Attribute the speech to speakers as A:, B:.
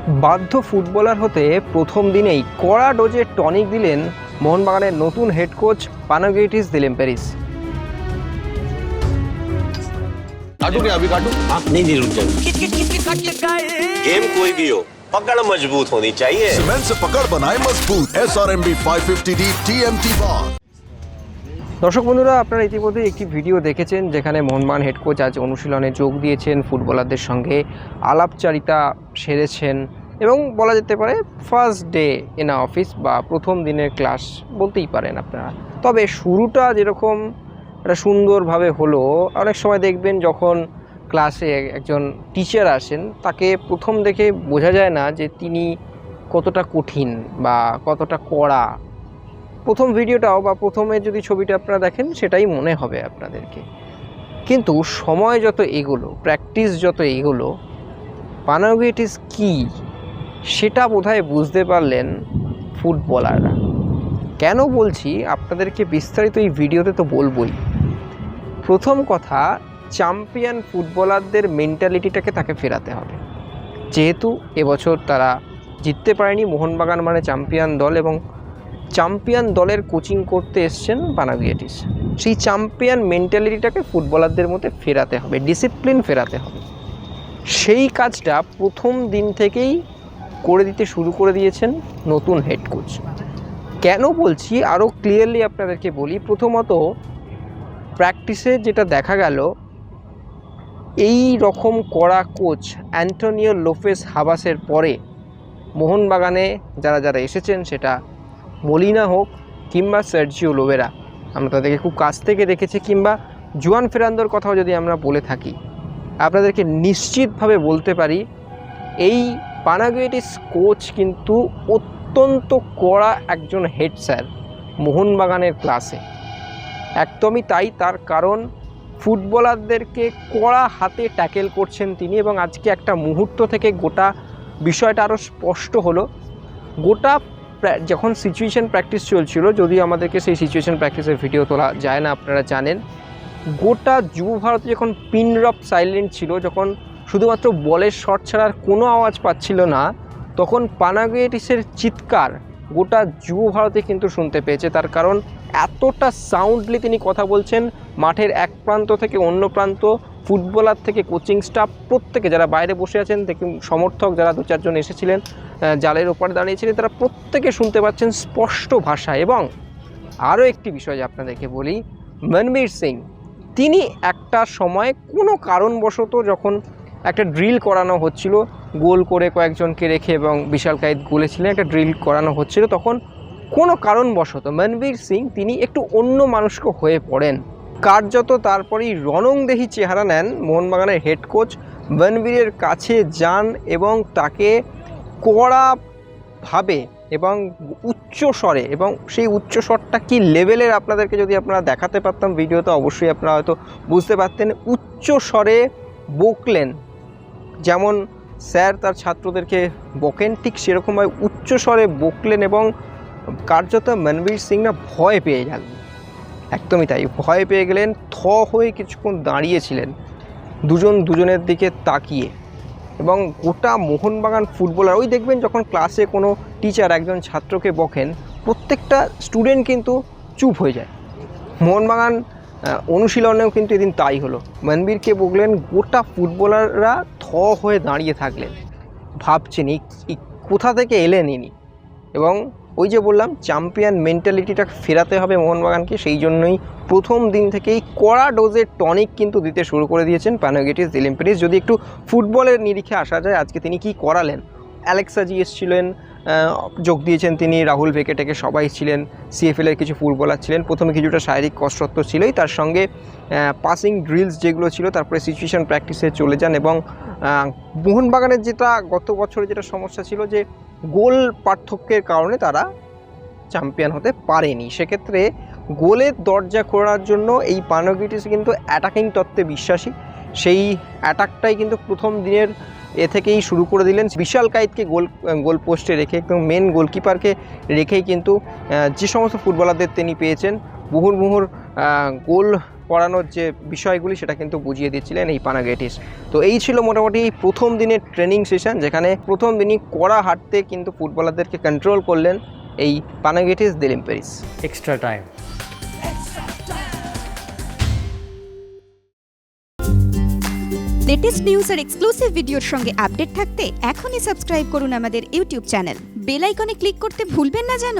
A: বাধ্য ফুটবলার হতে প্রথম দিনেই কড়া ডোজে টনিক দিলেন মোহনবাগানের নতুন হেড কোচ পানাগিয়োটিস দিলেম্পেরিস।
B: काटू क्या अभी काटू?
C: आप नहीं रुक जाओ।
D: गेम कोई भी हो, पकड़ मजबूत होनी चाहिए।
E: सीमेंट से पकड़ बनाए मजबूत SRMB 550D TMT bar।
A: দর্শক বন্ধুরা, আপনারা ইতিমধ্যে একটি ভিডিও দেখেছেন যেখানে মোহনবাগান হেড কোচ আজ অনুশীলনে যোগ দিয়েছেন, ফুটবলারদের সঙ্গে আলাপচারিতা সেরেছেন এবং বলা যেতে পারে ফার্স্ট ডে ইন অফিস বা প্রথম দিনের ক্লাস বলতেই পারেন আপনারা। তবে শুরুটা যেরকম একটা সুন্দরভাবে হলো, অনেক সময় দেখবেন যখন ক্লাসে একজন টিচার আসেন তাকে প্রথম দেখে বোঝা যায় না যে তিনি কতটা কঠিন বা কতটা কড়া। প্রথম ভিডিওটাও বা প্রথমে যদি ছবিটা আপনারা দেখেন সেটাই মনে হবে আপনাদেরকে, কিন্তু সময় যত এগোলো, প্র্যাকটিস যত এগোলো, পানাগিয়োটিস কী সেটা বোধহয় বুঝতে পারলেন ফুটবলাররা। কেন বলছি আপনাদেরকে বিস্তারিত এই ভিডিওতে তো বলবই। প্রথম কথা, চ্যাম্পিয়ন ফুটবলারদের মেন্টালিটিটাকে তাকে ফেরাতে হবে। যেহেতু এবছর তারা জিততে পারেনি, মোহনবাগান মানে চ্যাম্পিয়ন দল এবং চ্যাম্পিয়ন দলের কোচিং করতে এসছেন পানাগিয়োটিস। সেই চ্যাম্পিয়ন মেন্টালিটিটাকে ফুটবলারদের মধ্যে ফেরাতে হবে, ডিসিপ্লিন ফেরাতে হবে। সেই কাজটা প্রথম দিন থেকেই করে দিতে শুরু করে দিয়েছেন নতুন হেড কোচ। কেন বলছি আরও ক্লিয়ারলি আপনাদেরকে বলি। প্রথমত, প্র্যাকটিসে যেটা দেখা গেল, এই রকম কড়া কোচ অ্যান্টোনিও লোপেস হাবাসের পরে মোহনবাগানে যারা যারা এসেছেন, সেটা মলিনা হোক কিংবা সার্জিও লোবেরা, আমরা তাদেরকে খুব কাছ থেকে দেখেছি, কিংবা জুয়ান ফেরান্দোর কথাও যদি আমরা বলে থাকি, আপনাদেরকে নিশ্চিতভাবে বলতে পারি এই পানাগিয়োটিস কোচ কিন্তু অত্যন্ত কড়া একজন হেড স্যার মোহনবাগানের ক্লাসে। একদমই তাই, তার কারণ ফুটবলারদেরকে কড়া হাতে ট্যাকেল করছেন তিনি। এবং আজকে একটা মুহূর্ত থেকে গোটা বিষয়টা আরও স্পষ্ট হলো। গোটা যখন সিচুয়েশন প্র্যাকটিস চলছিল, যদিও আমাদেরকে সেই সিচুয়েশন প্র্যাকটিসের ভিডিও তোলা যায় না, আপনারা জানেন, গোটা যুব ভারতে যখন পিন ড্রপ সাইলেন্ট ছিল, যখন শুধুমাত্র বলের শট ছাড়ার কোনো আওয়াজ পাচ্ছিল না, তখন পানাগিয়োটিসের চিৎকার গোটা যুব ভারতে কিন্তু শুনতে পেয়েছে। তার কারণ এতটা সাউন্ডলি তিনি কথা বলছেন, মাঠের এক প্রান্ত থেকে অন্য প্রান্ত, ফুটবলার থেকে কোচিং স্টাফ প্রত্যেকে, যারা বাইরে বসে আছেন থেকে সমর্থক যারা দু চারজন এসেছিলেন জালের ওপারে দাঁড়িয়েছিলেন, তারা প্রত্যেকে শুনতে পাচ্ছেন স্পষ্ট ভাষায়। এবং আরও একটি বিষয় আপনাদেরকে বলি, মনবীর সিং, তিনি একটা সময় কোনো কারণবশত যখন একটা ড্রিল করানো হচ্ছিল, গোল করে কয়েকজনকে রেখে এবং বিশাল কায়েত গোলে ছিলেন, একটা ড্রিল করানো হচ্ছিল, তখন কোনো কারণবশত মনবীর সিং তিনি একটু অন্য মানুষকে হয়ে পড়েন। কার্যত তারপরেই রণংদেহী চেহারা নেন মোহনবাগানের হেড কোচ, মনবীরের কাছে যান এবং তাকে কড়াভাবে এবং উচ্চ স্বরে, এবং সেই উচ্চ স্বরটা কী লেভেলের আপনাদেরকে যদি আপনারা দেখাতে পারতাম ভিডিওতে, অবশ্যই আপনারা হয়তো বুঝতে পারতেন। উচ্চ স্বরে বকলেন, যেমন স্যার তার ছাত্রদেরকে বকেন, ঠিক সেরকমভাবে উচ্চ স্বরে বকলেন এবং কার্যত মনবীর সিং না ভয় পেয়ে গেলেন। একদমই তাই, ভয় পেয়ে গেলেন, হয়ে কিছুক্ষণ দাঁড়িয়েছিলেন দুজন দুজনের দিকে তাকিয়ে। এবং গোটা মোহনবাগান ফুটবলার, ওই দেখবেন যখন ক্লাসে কোনো টিচার একজন ছাত্রকে বকেন, প্রত্যেকটা স্টুডেন্ট কিন্তু চুপ হয়ে যায়। মোহনবাগান অনুশীলনেও কিন্তু এদিন তাই হলো। মনবীরকে বকলেন, গোটা ফুটবলাররা হয়ে দাঁড়িয়ে থাকলেন, ভাবছেন এই কোথা থেকে এলেন ইনি। এবং ওই যে বললাম, চ্যাম্পিয়ন মেন্টালিটিটা ফেরাতে হবে মোহনবাগানকে, সেই জন্যই প্রথম দিন থেকেই কড়া ডোজের টনিক কিন্তু দিতে শুরু করে দিয়েছেন পানাগিয়োটিস দিলেম্পেরিস। যদি একটু ফুটবলের নিরিখে আসা যায়, আজকে তিনি কি করালেন, অ্যালেক্সা জি এসছিলেন, যোগ দিয়েছেন তিনি, রাহুল ভেকেটেকে সবাই ছিলেন, সিএফএলের কিছু ফুটবলার ছিলেন। প্রথমে কিছুটা শারীরিক কসরত তো ছিলই, তার সঙ্গে পাসিং ড্রিলস যেগুলো ছিল, তারপরে সিচুয়েশন প্র্যাকটিসে চলে যান। এবং মোহনবাগানের যেটা গত বছরে যেটা সমস্যা ছিল, যে গোল পার্থক্যের কারণে তারা চ্যাম্পিয়ন হতে পারেনি, সেক্ষেত্রে গোলের দরজা খোলার জন্য এই পানাগিয়োটিস কিন্তু অ্যাটাকিং তত্ত্বে বিশ্বাসী। সেই অ্যাটাকটাই কিন্তু প্রথম দিনের থেকেই শুরু করে দিলেন। বিশাল কায়েতকে গোল পোস্টে রেখে, একদম মেন গোলকিপারকে রেখেই কিন্তু যে সমস্ত ফুটবলারদের তিনি পেয়েছেন, মুহুর্মুহুর গোল পড়ানোর যে বিষয়গুলি সেটা কিন্তু বুঝিয়ে দিচ্ছিলেন এই পানাগেটিস। তো এই ছিল মোটামুটি প্রথম দিনের ট্রেনিং সেশন, যেখানে প্রথম দিনই কড়া হাঁটতে কিন্তু ফুটবলারদেরকে কন্ট্রোল করলেন এই পানাগেটিস দিলিম্পেরিস।
C: extra time.
F: লেটেস্ট নিউজ আর এক্সক্লুসিভ ভিডিওর সঙ্গে আপডেট থাকতে এখনই সাবস্ক্রাইব করুন আমাদের ইউটিউব চ্যানেল। বেল আইকনে ক্লিক করতে ভুলবেন না যেন।